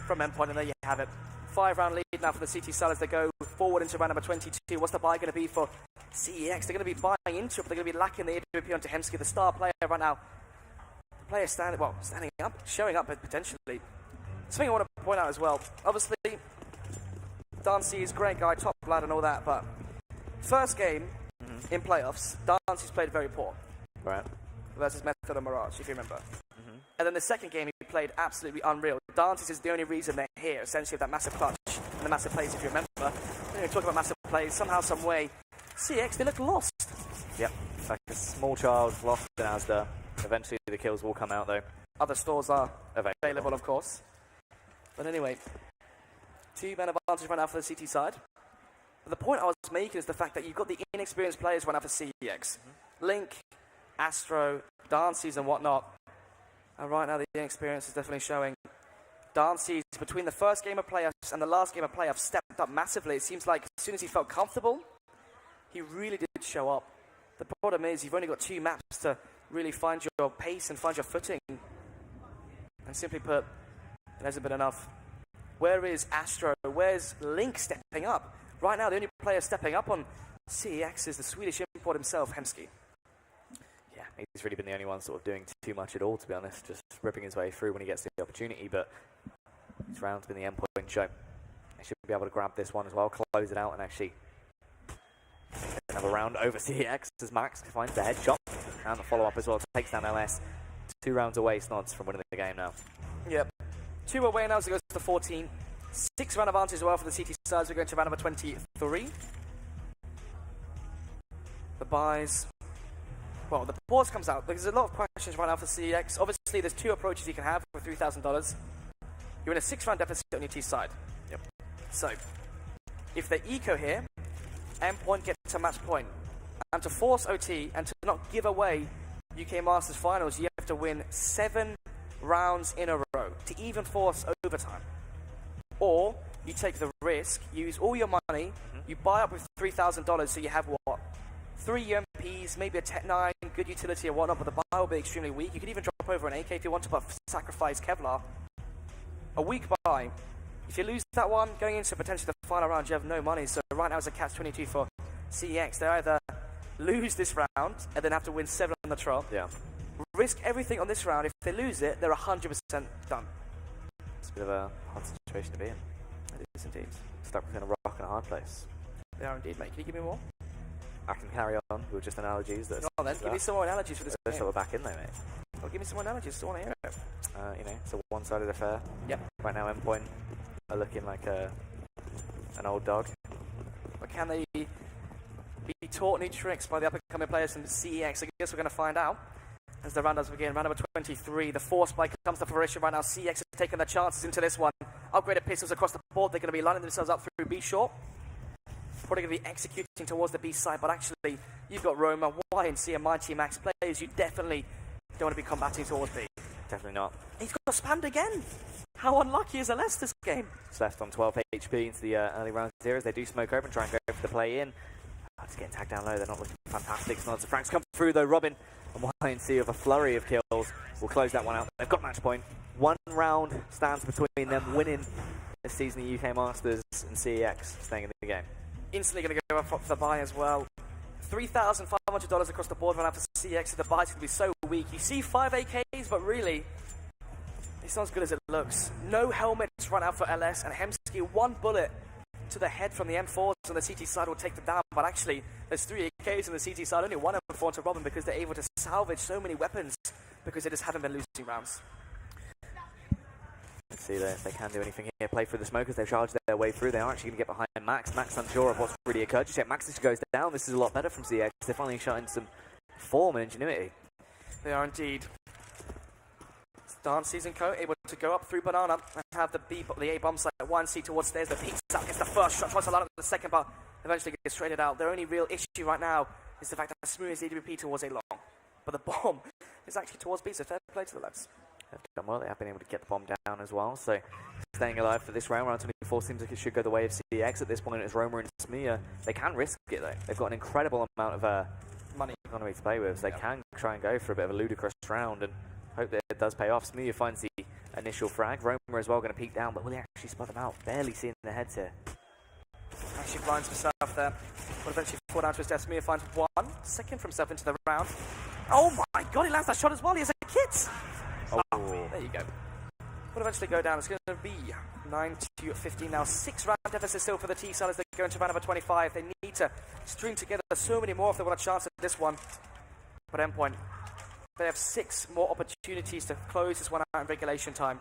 from Endpoint, and there you have it. 5-round lead now for the CT side as they go forward into round number 22. What's the buy going to be for CeX? They're going to be buying into it, but they're going to be lacking the AWP onto Hemsky, the star player right now. The player standing up, showing up potentially. Something I want to point out as well. Obviously, Dancy is a great guy, top lad and all that, but first game in playoffs, Dancy's played very poor. Right. Versus Method and Mirage, if you remember. And then the second game, he played absolutely unreal. Dances is the only reason they're here, essentially, that massive clutch and the massive plays, if you remember. When you talk about massive plays, somehow, some way, CeX, they look lost. Yep, like a small child lost in Asda. Eventually, the kills will come out, though. Other stores are available, of course. But anyway, 2-man advantage right now for the CT side. But the point I was making is the fact that you've got the inexperienced players right now for CeX. Link, Astro, Dances, and whatnot. And right now, the inexperience is definitely showing. Dancy, between the first game of playoffs and the last game of playoffs, stepped up massively. It seems like as soon as he felt comfortable, he really did show up. The problem is you've only got 2 maps to really find your pace and find your footing. And simply put, it hasn't been enough. Where is Astro? Where's Link stepping up? Right now, the only player stepping up on CeX is the Swedish import himself, Hemsky. Yeah, he's really been the only one sort of doing too much at all, to be honest. Just ripping his way through when he gets the opportunity, but this round's been the Endpoint show. They should be able to grab this one as well, close it out, and actually another round over CeX as Max finds the headshot and the follow-up as well. Takes down LS. 2 rounds away, Snods, from winning the game now. Yep. 2 away now as it goes to 14. 6-round advantage as well for the CT sides. We're going to round number 23. The buys. Well, the pause comes out. There's a lot of questions right now for CeX. Obviously, there's 2 approaches you can have for $3,000. You're in a 6-round deficit on your T side. Yep. So, if they eco here, Endpoint gets a match point. And to force OT and to not give away UK Masters Finals, you have to win 7 rounds in a row to even force overtime. Or you take the risk, use all your money, you buy up with $3,000, so you have what? 3 UMPs, maybe a Tech 9, good utility or whatnot, but the buy will be extremely weak. You could even drop over an AK if you want to, but sacrifice Kevlar. A weak buy. If you lose that one, going into potentially the final round, you have no money. So right now it's a catch-22 for CeX. They either lose this round and then have to win 7 on the trot. Yeah. Risk everything on this round. If they lose it, they're 100% done. It's a bit of a hard situation to be in. It is indeed. Stuck between a rock and a hard place. They are indeed, mate. Can you give me more? I can carry on with just analogies. Oh, then give me some more analogies for this game. Let's back in though, mate. Well, give me some more analogies. I want to hear it. You know, it's a one-sided affair. Yep. Right now, Endpoint are looking like an old dog. But can they be taught new tricks by the up-and-coming players from CeX? I guess we're going to find out as the round does begin. Round number 23. The force spike comes to fruition right now. CeX has taken their chances into this one. Upgraded pistols across the board. They're going to be lining themselves up through B short. Probably going to be executing towards the B side, but actually, you've got Roma, Y, and C, and Mighty Max players. You definitely don't want to be combating towards B. Definitely not. He's got spammed again. How unlucky is LS this game? It's left on 12 HP into the early round zeros. They do smoke open, try and go for the play in. Just getting tagged down low. They're not looking fantastic. Snods. The Franks come through though. Robin and Y and C with a flurry of kills will close that one out. They've got match point. 1 round stands between them winning this season the UK Masters and CeX staying in the game. Instantly going to go up for the buy as well. $3,500 across the board right now for CeX. The buy's going to be so weak. You see 5 AKs, but really, it's not as good as it looks. No helmets right now for LS, and Hemsky 1 bullet to the head from the M4s on the CT side will take them down, but actually there's 3 AKs on the CT side, only 1 M4 to Robin because they're able to salvage so many weapons because they just haven't been losing rounds. Let's see if they can do anything here. Play through the smokers, they've charged their way through. They are actually going to get behind Max. Max unsure of what's really occurred. Just yet Max just goes down. This is a lot better from CeX. They're finally showing some form and ingenuity. They are indeed. Dance Season Co. able to go up through Banana and have the A bomb site 1C towards stairs. The peaks up, gets the first shot, tries to line up the second, but eventually gets traded out. Their only real issue right now is the fact that Smooth is EWP towards A long. But the bomb is actually towards B, so fair play to the lads. They've done well. They have been able to get the bomb down as well. So staying alive for this round. Round 24 seems like it should go the way of CeX at this point. It's Roma and Smia. They can risk it though. They've got an incredible amount of money economy to play with. So they can try and go for a bit of a ludicrous round and hope that it does pay off. Smia finds the initial frag. Roma as well going to peek down, but will he actually spot them out? Barely seeing their heads here. Actually blinds himself there. Will eventually fall down to his death. Smia finds 1 second from himself into the round. Oh my god, he lands that shot as well. He has a kit. Oh, there you go. Will eventually go down. It's going to be 9-15 now. 6 round deficit still for the T side as they go into round number 25. They need to string together so many more if they want a chance at this one. But Endpoint, they have 6 more opportunities to close this one out in regulation time.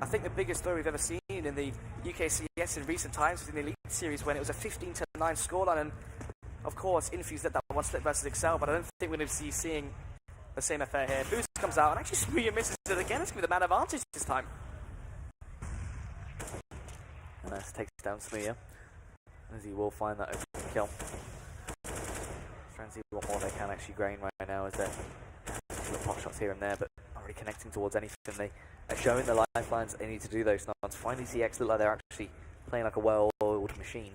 I think the biggest throw we've ever seen in the UKCS in recent times was in the Elite Series when it was a 15-9 scoreline, and of course Infuse did that one split versus Excel, but I don't think we're going to be seeing the same affair here. Boost comes out, and actually Smooya misses it again. It's going to be the man advantage this time. And that takes down Smooya, as he will find that open kill. Trying to see what more they can actually gain right now as they're little pop shots here and there, but not really connecting towards anything. They are showing the lifelines they need to do those stunts. Finally, CeX look like they're actually playing like a well-oiled machine.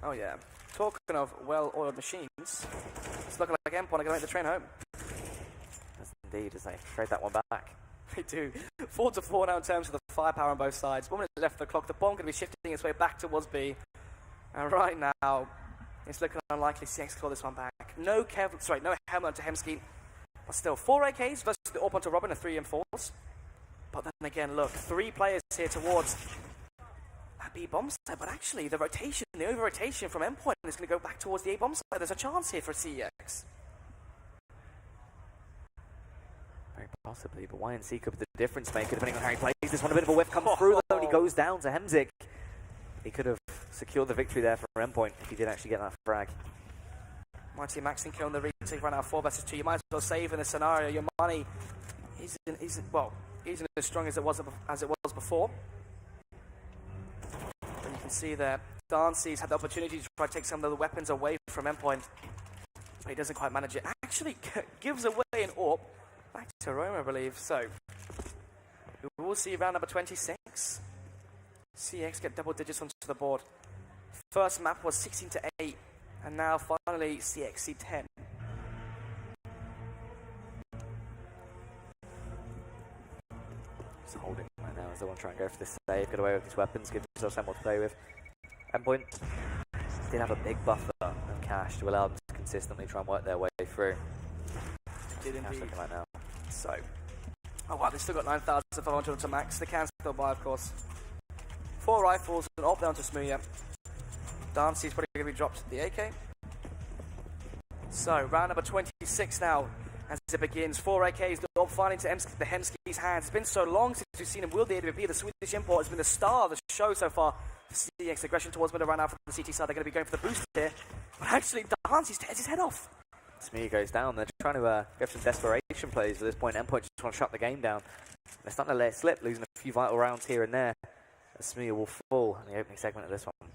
Oh yeah. Talking of well-oiled machines, it's looking like Endpoint are going to make the train home. Yes, indeed, as they trade that one back. They do. 4-4 now in terms of the firepower on both sides. 1 minute left for the clock. The bomb going to be shifting its way back towards B. And right now, it's looking unlikely CeX call this one back. No helmet to Hemsky. But still, 4 AKs versus the AWP onto Robin, 3 M4s. But then again, look, 3 players here towards that B bomb side. But actually, the rotation, the over-rotation from Endpoint is going to go back towards the A bomb side. There's a chance here for CeX. Very possibly, but YNC could be the difference maker depending on how he plays this one. A bit of a whiff comes through, though, and he goes down to Hemzik. He could have secured the victory there for Endpoint if he did actually get that frag. Mighty Max and kill on the retake right now, 4 versus 2. You might as well save in this scenario. Your money isn't as strong as it was before. But you can see that Dancy's had the opportunity to try to take some of the weapons away from Endpoint, but he doesn't quite manage it. Actually gives away an AWP back to Roma, I believe. So we will see round number 26. CeX get double digits onto the board. First map was 16-8, and now finally CeX see 10. Just holding right now as they want to try and go for this save, get away with these weapons, give themselves something to play with. Endpoint did have a big buffer of cash to allow them to consistently try and work their way through. Did indeed. Right now. So, oh wow, they've still got 9,500 to max. They can still buy, of course. 4 rifles, an AWP down to Smooya. Dancy's probably going to be dropped to the AK. So, round number 26 now, as it begins. 4 AKs, the AWP finally to the Hemsky's hands. It's been so long since we've seen him wield the AWP. The Swedish import has been the star of the show so far. CeX aggression towards middle right now from the CT side. They're going to be going for the boost here. But actually, Dancy's tears his head off. Smooya goes down. They're trying to go for some desperation plays at this point. Endpoint just want to shut the game down. They're starting to let it slip, losing a few vital rounds here and there. Smooya will fall in the opening segment of this one.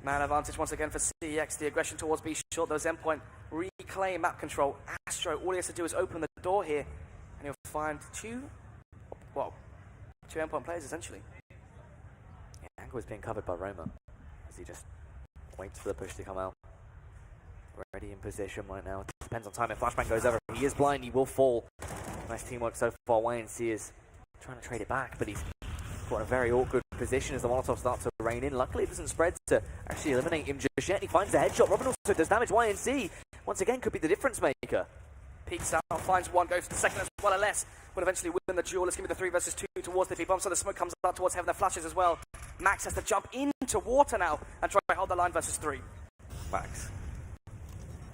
Man advantage once again for CeX. The aggression towards B short. Those Endpoint reclaim map control. Astro, all he has to do is open the door here, and he'll find 2 Endpoint players essentially. Yeah, Angle is being covered by Roma as he just waits for the push to come out. Ready in position right now. Depends on time. If Flashbang goes over, he is blind. He will fall. Nice teamwork so far. YNC is trying to trade it back, but he's got a very awkward position as the Molotov starts to rain in. Luckily, it doesn't spread to actually eliminate him just yet. He finds the headshot. Robin also does damage. YNC, once again, could be the difference maker. Peeks out, finds one, goes for the second as well, and less. will eventually win the duel. It's going to be the 3 versus 2 towards the B-bomb, so the smoke comes out towards heaven. The flashes as well. Max has to jump into water now and try to hold the line versus 3. Max.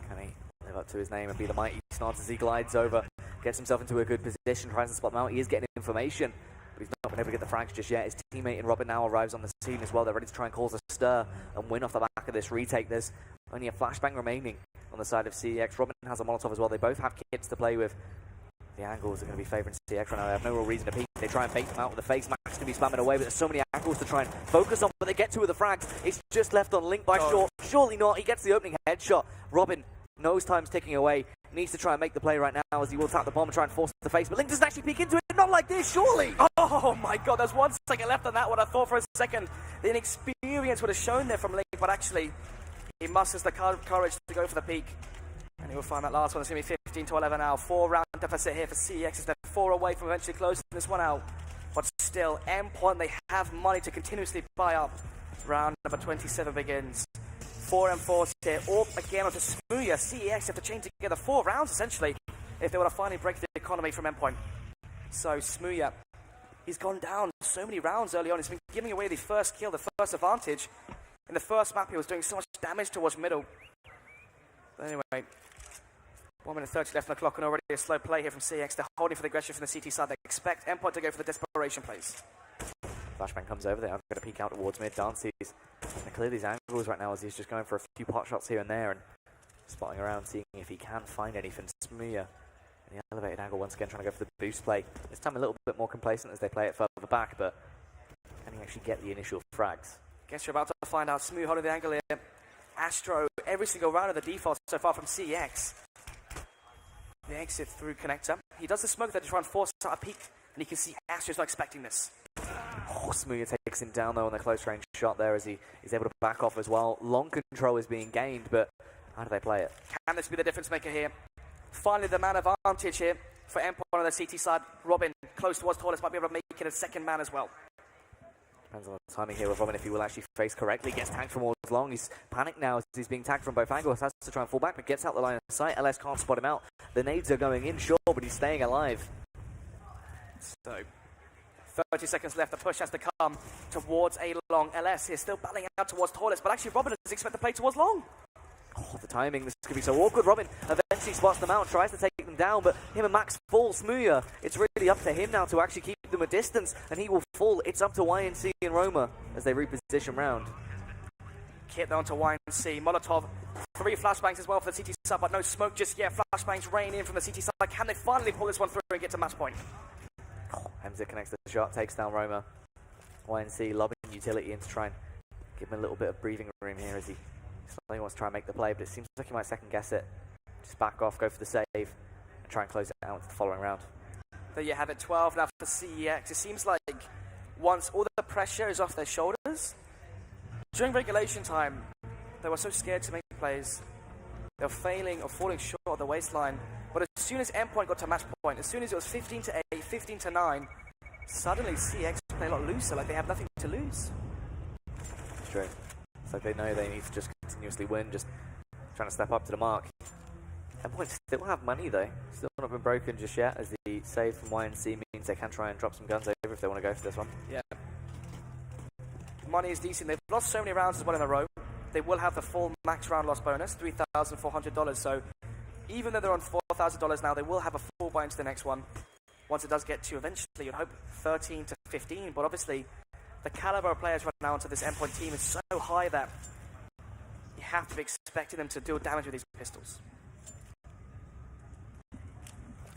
Can he live up to his name and be the mighty Snards as he glides over, gets himself into a good position, tries to spot them out. He is getting information, but he's not been able to get the frags just yet. His teammate in Robin now arrives on the scene as well. They're ready to try and cause a stir and win off the back of this retake. There's only a flashbang remaining on the side of CEX. Robin has a Molotov as well. They both have kits to play with. The angles are going to be favouring CX right now. They have no real reason to peek. They try and bait them out with the face. Max going to be spamming away, but there's so many angles to try and focus on. But they get 2 of the frags. It's just left on Link by Short. Surely not. He gets the opening headshot. Robin knows time's ticking away. Needs to try and make the play right now as he will tap the bomb and try and force the face. But Link doesn't actually peek into it. Not like this, surely. Oh my god, there's 1 second left on that one. I thought for a second the inexperience would have shown there from Link, but actually he musters the courage to go for the peak. And he will find that last one. It's going to be 15 to 11 now. 4-round deficit here for CEX. They're 4 away from eventually closing this one out. But still, Endpoint, they have money to continuously buy up. Round number 27 begins. 4 and 4 here. All again onto Smooya. CEX have to chain together 4 rounds essentially if they want to finally break the economy from Endpoint. So Smooya, he's gone down so many rounds early on. He's been giving away the first kill, the first advantage. In the first map, he was doing so much damage towards middle. But anyway, 1 minute 30 left on the clock and already a slow play here from CX. They're holding for the aggression from the CT side. They expect Endpoint to go for the desperation plays. Flashbang comes over there. I'm going to peek out towards mid. Dancy's going to clear these angles right now as he's just going for a few pot shots here and there and spotting around, seeing if he can find anything. Smooya in the elevated angle once again, trying to go for the boost play. This time a little bit more complacent as they play it further back, but can he actually get the initial frags? Guess you're about to find out. Smooya holding the angle here. Astro, every single round of the default so far from CX. The exit through connector. He does the smoke there to try and force out a peek, and you can see Astro's not expecting this. Oh, Smooya takes him down though on the close range shot there as he is able to back off as well. Long control is being gained, but how do they play it? Can this be the difference maker here? Finally, the man advantage here for Endpoint on the CT side. Robin, close towards Torres, might be able to make it a second man as well. Depends on the timing here with Robin if he will actually face correctly. Gets tagged from all long. He's panicked now as he's being tagged from both angles. Has to try and fall back, but gets out the line of sight. LS can't spot him out. The nades are going in, sure, but he's staying alive. So, 30 seconds left. The push has to come towards a long. LS is still battling out towards Torres, but actually Robin doesn't expect to play towards long. Oh, the timing, this could be so awkward. Robin eventually spots them out, tries to take them down, but him and Max fall. Smooya, it's really up to him now to actually keep them a distance, and he will fall. It's up to YNC and Roma as they reposition round. Kit down to YNC. Molotov, 3 flashbangs as well for the CT side, but no smoke just yet. Flashbangs rain in from the CT side. Can they finally pull this one through and get to match point? Oh, Hemzik connects the shot, takes down Roma. YNC lobbing utility in to try and give him a little bit of breathing room here as he slightly wants to try and make the play, but it seems like he might second guess it. Just back off, go for the save, and try and close it out into the following round. There you have it, 12 now for CEX. It seems like once all the pressure is off their shoulders, during regulation time, they were so scared to make plays. They were failing or falling short of the waistline. But as soon as Endpoint got to match point, as soon as it was 15 to 8, 15 to 9, suddenly CX play a lot looser, like they have nothing to lose. It's true. It's like they know they need to just continuously win, just trying to step up to the mark. Endpoint still have money though, still not been broken just yet, as the save from YNC means they can try and drop some guns over if they want to go for this one. Yeah. Money is decent. They've lost so many rounds as well in a row. They will have the full max round loss bonus, $3,400. So even though they're on $4,000 now, they will have a full buy into the next one. Once it does get to eventually, you'd hope 13 to 15. But obviously, the caliber of players right now onto this Endpoint team is so high that you have to be expecting them to deal damage with these pistols.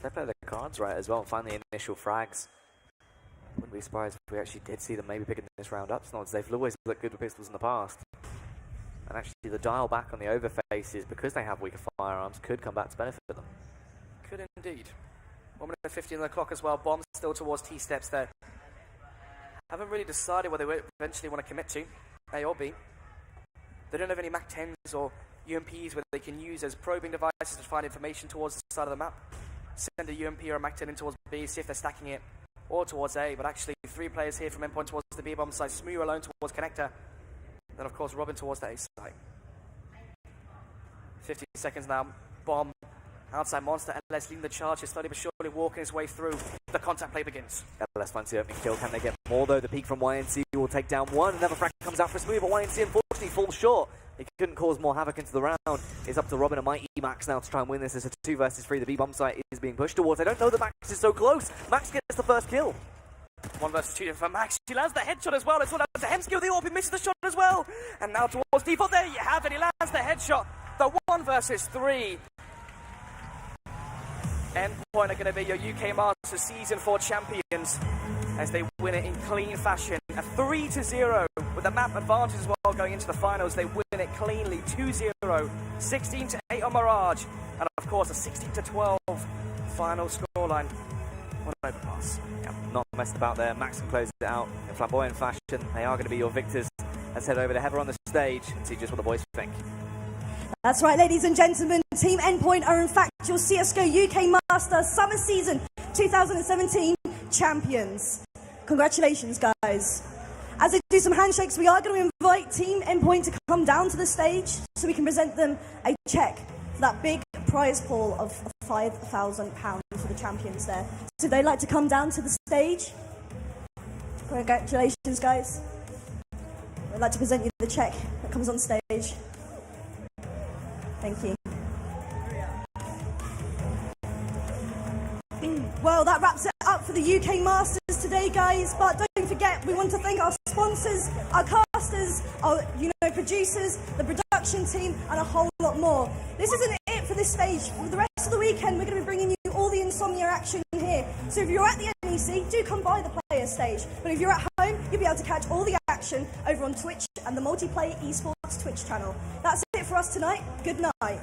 They play the cards right as well, find the initial frags. Wouldn't be surprised if we actually did see them maybe picking this round up. Snods, they've always looked good with pistols in the past. And actually the dial back on the overfaces, because they have weaker firearms, could come back to benefit them. Could indeed. 1 minute 15 on the clock as well. Bombs still towards T-steps there. Haven't really decided what they eventually want to commit to, A or B. They don't have any MAC-10s or UMPs where they can use as probing devices to find information towards the side of the map. Send a UMP or a MAC-10 in towards B, see if they're stacking it, or towards A. But actually, 3 players here from Endpoint towards the B-bomb side. Smooya alone towards Connector. Then, of course, Robin towards the A side. 50 seconds now. Bomb Outside Monster, LS leading the charge, is slowly but surely walking his way through. The contact play begins. LS finds the opening kill. Can they get more though? The peak from YNC will take down one. Another frag comes out for Smooth, but YNC unfortunately falls short. He couldn't cause more havoc into the round. It's up to Robin and Mighty Max now to try and win this. It's a 2 versus 3. The B-bomb site is being pushed towards. I don't know that Max is so close. Max gets the first kill. 1 versus 2 for Max. He lands the headshot as well. It's all down to Hemsky with the orb. He misses the shot as well. And now towards default. There you have it. He lands the headshot. The 1 versus 3. Endpoint are going to be your UK Masters Season 4 champions as they win it in clean fashion. A 3-0 with the map advantage as well going into the finals. They win it cleanly, 2-0, 16-8 on Mirage, and of course a 16-12 final scoreline. What an overpass. Yeah, not messed about there. Max can close it out in flamboyant fashion. They are going to be your victors. Let's head over to Heather on the stage and see just what the boys think. That's right, ladies and gentlemen. Team Endpoint are in fact your CSGO UK Masters Summer Season 2017 champions. Congratulations, guys. As they do some handshakes, we are going to invite Team Endpoint to come down to the stage so we can present them a check for that big prize pool of £5,000 for the champions there. So they'd like to come down to the stage. Congratulations, guys. I'd like to present you the check that comes on stage. Thank you. Well, that wraps it up for the UK Masters today, guys. But don't forget, we want to thank our sponsors, our casters, our producers, the production team, and a whole lot more. This isn't it for this stage. For the rest of the weekend, we're going to be bringing you all the Insomnia action here. So if you're at the NEC, do come by the player stage. But if you're at home, you'll be able to catch all the action over on Twitch and the Multiplayer Esports Twitch channel. That's it for us tonight. Good night.